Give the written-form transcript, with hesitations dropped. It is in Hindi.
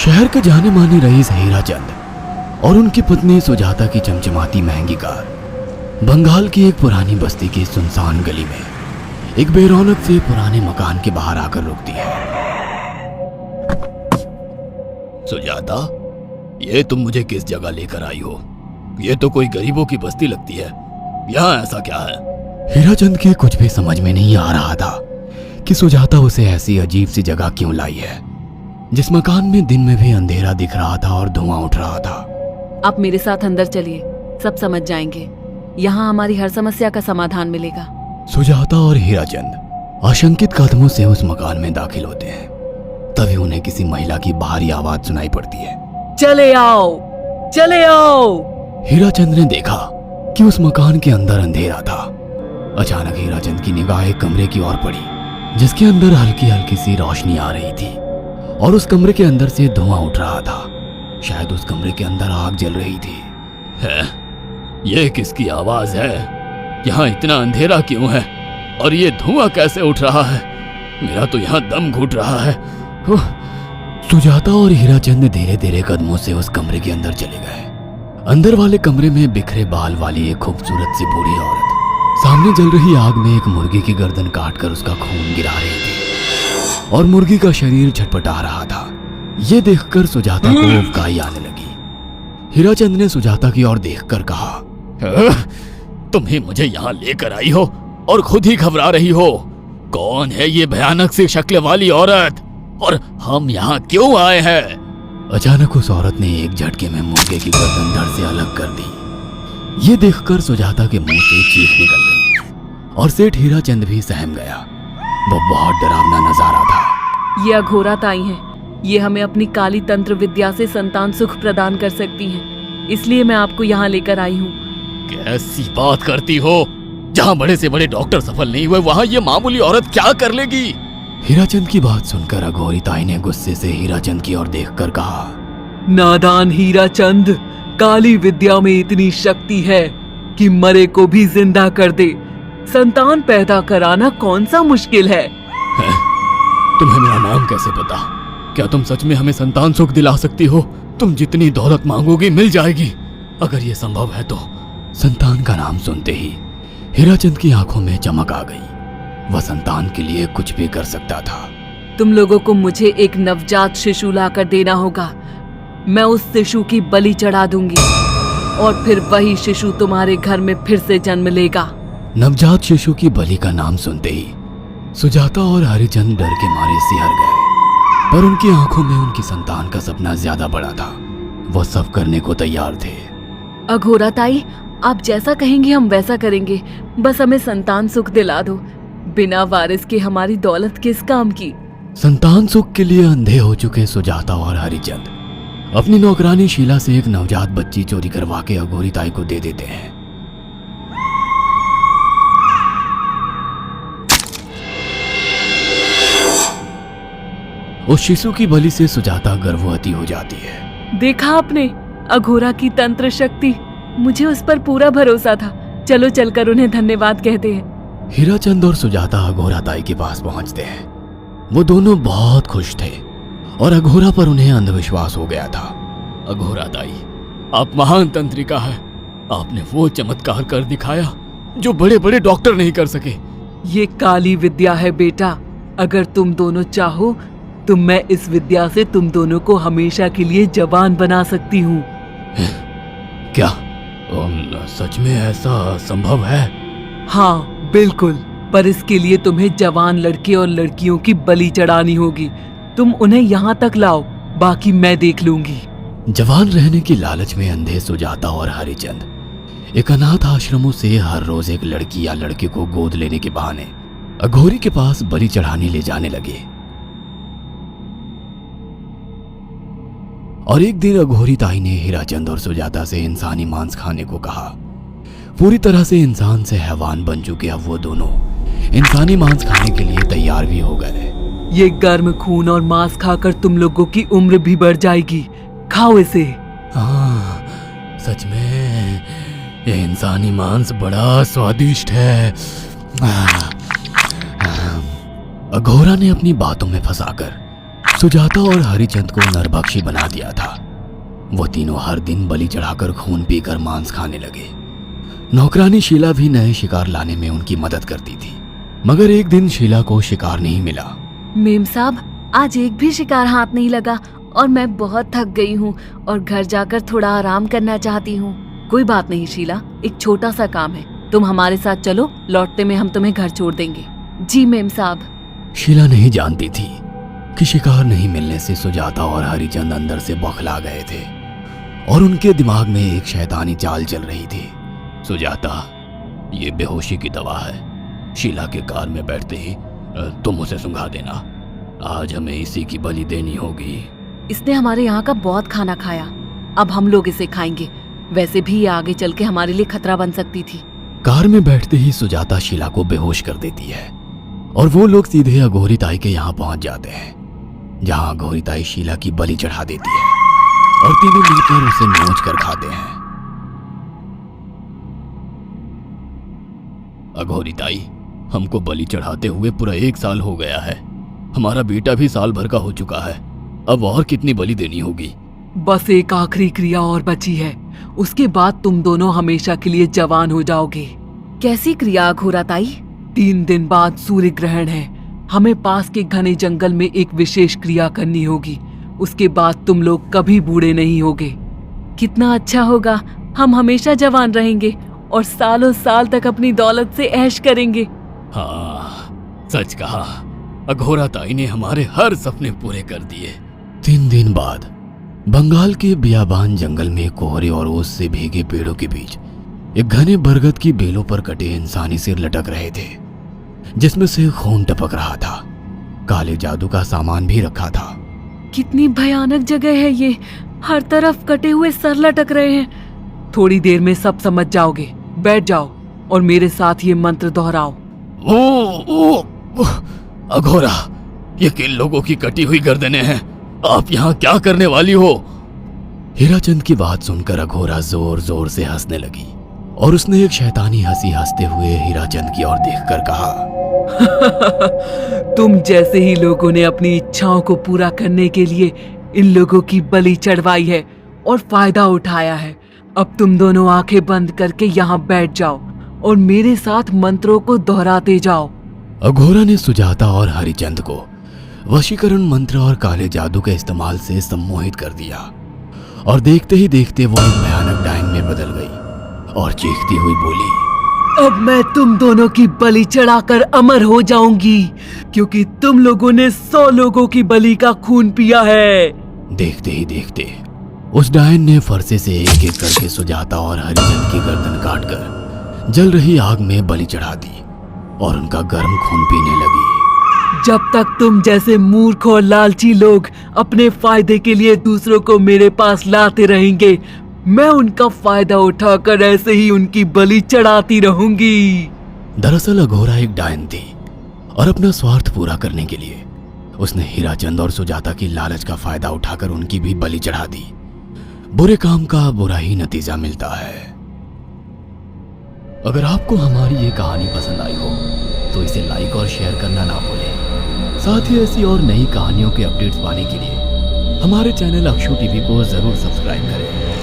शहर के जाने माने रईस हीराचंद और उनकी पत्नी सुजाता की चमचमाती महंगी कार बंगाल की एक पुरानी बस्ती की सुनसान गली में एक बेरौनक से पुराने मकान के बाहर आकर रुकती है। सुजाता, ये तुम मुझे किस जगह लेकर आई हो? ये तो कोई गरीबों की बस्ती लगती है। यहाँ ऐसा क्या है? हीराचंद के कुछ भी समझ में नहीं आ रहा था कि सुजाता उसे ऐसी अजीब सी जगह क्यों लाई है, जिस मकान में दिन में भी अंधेरा दिख रहा था और धुआं उठ रहा था। आप मेरे साथ अंदर चलिए, सब समझ जाएंगे। यहाँ हमारी हर समस्या का समाधान मिलेगा। सुजाता और हीराचंद आशंकित कदमों से उस मकान में दाखिल होते हैं। तभी उन्हें किसी महिला की बाहरी आवाज सुनाई पड़ती है। चले आओ, चले आओ। हीराचंद ने देखा कि उस मकान के अंदर अंधेरा था। अचानक हीराचंद की निगाह एक कमरे की ओर पड़ी, जिसके अंदर हल्की हल्की सी रोशनी आ रही थी और उस कमरे के अंदर से धुआं उठ रहा था। शायद उस कमरे के अंदर आग जल रही थी। है? ये किसकी आवाज है? यहाँ इतना अंधेरा क्यों है और ये धुआं कैसे उठ रहा है? मेरा तो यहाँ दम घुट रहा है। सुजाता और हीराचंद धीरे धीरे कदमों से उस कमरे के अंदर चले गए। अंदर वाले कमरे में बिखरे बाल वाली एक खूबसूरत सी बूढ़ी औरत सामने जल रही आग में एक मुर्गी की गर्दन काटकर उसका खून गिरा रही थी और मुर्गी का शरीर छटपटा रहा था। ये देखकर सुजाता को उबकाई आने लगी। हीराचंद ने सुजाता की ओर देखकर कहा, तुम ही मुझे यहाँ लेकर आई हो और खुद ही घबरा रही हो। कौन है ये भयानक सी शक्ल वाली औरत और हम यहाँ क्यों आए हैं? अचानक उस औरत ने एक झटके में मुर्गे की गर्दन धड़ से अलग कर दी। ये देखकर सुजाता के मुंह से चीख निकल गई और सेठ हीराचंद भी सहम गया। वो बहुत डरावना नजारा था। ये अघोरा ताई हैं। ये हमें अपनी काली तंत्र विद्या से संतान सुख प्रदान कर सकती हैं। इसलिए मैं आपको यहाँ लेकर आई हूँ। कैसी बात करती हो? जहाँ बड़े से बड़े डॉक्टर सफल नहीं हुए, वहाँ ये मामूली औरत क्या कर लेगी? हीराचंद की बात सुनकर अघोरी ताई ने गुस्से से हीराचंद की ओर देखकर कहा, नादान हीराचंद, काली विद्या में इतनी शक्ति है कि मरे को भी जिंदा कर दे। संतान पैदा कराना कौन सा मुश्किल है? तुम्हें मेरा नाम कैसे पता? क्या तुम सच में हमें संतान सुख दिला सकती हो? तुम जितनी दौलत मांगोगी मिल जाएगी, अगर ये संभव है तो। संतान का नाम सुनते ही हीराचंद की आंखों में चमक आ गई। वह संतान के लिए कुछ भी कर सकता था। तुम लोगों को मुझे एक नवजात शिशु लाकर देना होगा। मैं उस शिशु की बलि चढ़ा दूंगी और फिर वही शिशु तुम्हारे घर में फिर से जन्म लेगा। नवजात शिशु की बलि का नाम सुनते ही सुजाता और हरिचंद डर के मारे सिहर गए, पर उनकी आंखों में उनकी संतान का सपना ज्यादा बड़ा था। वो सब करने को तैयार थे। अघोरा ताई, आप जैसा कहेंगे हम वैसा करेंगे। बस हमें संतान सुख दिला दो। बिना वारिस के हमारी दौलत किस काम की? संतान सुख के लिए अंधे हो चुके सुजाता और हरिचंद अपनी नौकरानी शीला से एक नवजात बच्ची चोरी करवा के अघोरी ताई को दे देते हैं। उस शिशु की बलि से सुजाता गर्भवती हो जाती है। देखा आपने अघोरा की तंत्र शक्ति? मुझे उस पर पूरा भरोसा था। चलो चलकर उन्हें धन्यवाद कहते हैं। हीराचंद और सुजाता अघोरा ताई के पास पहुंचते हैं। वो दोनों बहुत खुश थे और अघोरा पर उन्हें अंधविश्वास हो गया था। अघोरा ताई, आप महान तंत्रिका है। आपने वो चमत्कार कर दिखाया जो बड़े बड़े डॉक्टर नहीं कर सके। ये काली विद्या है बेटा। अगर तुम दोनों चाहो तो मैं इस विद्या से तुम दोनों को हमेशा के लिए जवान बना सकती हूँ। क्या सच में ऐसा संभव है? हाँ बिल्कुल, पर इसके लिए तुम्हें जवान लड़के और लड़कियों की बलि चढ़ानी होगी। तुम उन्हें यहाँ तक लाओ, बाकी मैं देख लूंगी। जवान रहने की लालच में अंधे सुजाता और हरिचंद एक अनाथ आश्रमों से हर रोज एक लड़की या लड़के को गोद लेने के बहाने अघोरी के पास बलि चढ़ाने ले जाने लगे। और एक दिन अघोरी ताई ने हीराचंद और सुजाता से इंसानी मांस खाने को कहा। पूरी तरह से इंसान से हैवान बन चुके अब वो दोनों इंसानी मांस खाने के लिए तैयार भी हो गए। ये गर्म खून और मांस खाकर तुम लोगों की उम्र भी बढ़ जाएगी। खाओ इसे। हाँ, सच में ये इंसानी मांस बड़ा स्वादिष्ट है। अघोरा ने अपनी बातों में फंसाकर सुजाता और हरिचंद को नरभक्षी बना दिया था। वो तीनों हर दिन बलि चढ़ाकर खून पीकर मांस खाने लगे। नौकरानी शीला भी नए शिकार लाने में उनकी मदद करती थी, मगर एक दिन शीला को शिकार नहीं मिला। मेम साहब, आज एक भी शिकार हाथ नहीं लगा और मैं बहुत थक गई हूँ और घर जाकर थोड़ा आराम करना चाहती हूँ। कोई बात नहीं शीला, एक छोटा सा काम है, तुम हमारे साथ चलो, लौटते में हम तुम्हें घर छोड़ देंगे। जी मेम साहब। शीला नहीं जानती थी कि शिकार नहीं मिलने से सुजाता और हरिचंद अंदर से बौखला गए थे और उनके दिमाग में एक शैतानी चाल चल रही थी। सुजाता, ये बेहोशी की दवा है। शीला के कार में बैठते ही तुम उसे सुंघा देना। आज हमें इसी की बलि देनी होगी। इसने हमारे यहाँ का बहुत खाना खाया, अब हम लोग इसे खाएंगे। वैसे भी ये आगे चल के हमारे लिए खतरा बन सकती थी। कार में बैठते ही सुजाता शीला को बेहोश कर देती है और वो लोग सीधे अघोरी ताई के यहाँ पहुंच जाते हैं, जहां अघोरी ताई शीला की बलि चढ़ा देती है और तीनों मिलकर उसे नोच कर खाते हैं। अघोरी ताई, हमको बलि चढ़ाते हुए पूरा 1 साल हो गया है। हमारा बेटा भी साल भर का हो चुका है। अब और कितनी बलि देनी होगी? बस एक आखिरी क्रिया और बची है, उसके बाद तुम दोनों हमेशा के लिए जवान हो जाओगे। कैसी क्रिया अघोरा ताई? 3 दिन बाद सूर्य ग्रहण है। हमें पास के घने जंगल में एक विशेष क्रिया करनी होगी। उसके बाद तुम लोग कभी बूढ़े नहीं होगे। कितना अच्छा होगा, हम हमेशा जवान रहेंगे और सालों साल तक अपनी दौलत से ऐश करेंगे। हाँ, सच कहा। अघोरा ताई ने हमारे हर सपने पूरे कर दिए। 3 दिन बाद बंगाल के बियाबान जंगल में कोहरे और ओस से भीगे पेड़ों के बीच एक घने बरगद की बेलों पर कटे इंसानी सिर लटक रहे थे, जिसमें से खून टपक रहा था। काले जादू का सामान भी रखा था। कितनी भयानक जगह है ये, हर तरफ कटे हुए सर लटक रहे हैं। थोड़ी देर में सब समझ जाओगे। बैठ जाओ और मेरे साथ ये मंत्र दोहराओ। ओ, अघोरा, ये किन लोगों की कटी हुई गर्दनें हैं? आप यहाँ क्या करने वाली हो? हीराचंद की बात सुनकर अघोरा जोर जोर से हंसने लगी और उसने एक शैतानी हंसी हंसते हुए हीराचंद की ओर देखकर कहा, तुम जैसे ही लोगों ने अपनी इच्छाओं को पूरा करने के लिए इन लोगों की बलि चढ़वाई है और फायदा उठाया है। अब तुम दोनों आंखें बंद करके यहाँ बैठ जाओ और मेरे साथ मंत्रों को दोहराते जाओ। अघोरा ने सुजाता और हरिचंद को वशीकरण मंत्र और काले जादू के इस्तेमाल से सम्मोहित कर दिया और देखते ही देखते वो एक भयानक डायन में बदल गई और चीखती हुई बोली, अब मैं तुम दोनों की बलि चढ़ाकर अमर हो जाऊंगी, क्योंकि तुम लोगों ने 100 लोगों की बलि का खून पिया है। देखते ही देखते उस डायन ने फरसे से एक एक करके सुजाता और हरिचंद की गर्दन काटकर जल रही आग में बलि चढ़ा दी और उनका गर्म खून पीने लगी। जब तक तुम जैसे मूर्ख और लालची लोग अपने फायदे के लिए दूसरों को मेरे पास लाते रहेंगे, मैं उनका फायदा उठाकर ऐसे ही उनकी बलि चढ़ाती रहूंगी। दरअसल अघोरा एक डायन थी और अपना स्वार्थ पूरा करने के लिए उसने हीराचंद और सुजाता की लालच का फायदा उठाकर उनकी भी बलि चढ़ा दी। बुरे काम का बुरा ही नतीजा मिलता है। अगर आपको हमारी ये कहानी पसंद आई हो तो इसे लाइक और शेयर करना ना भूलें। साथ ही ऐसी और नई कहानियों के अपडेट्स पाने के लिए हमारे चैनल अक्षु टीवी को जरूर सब्सक्राइब करें।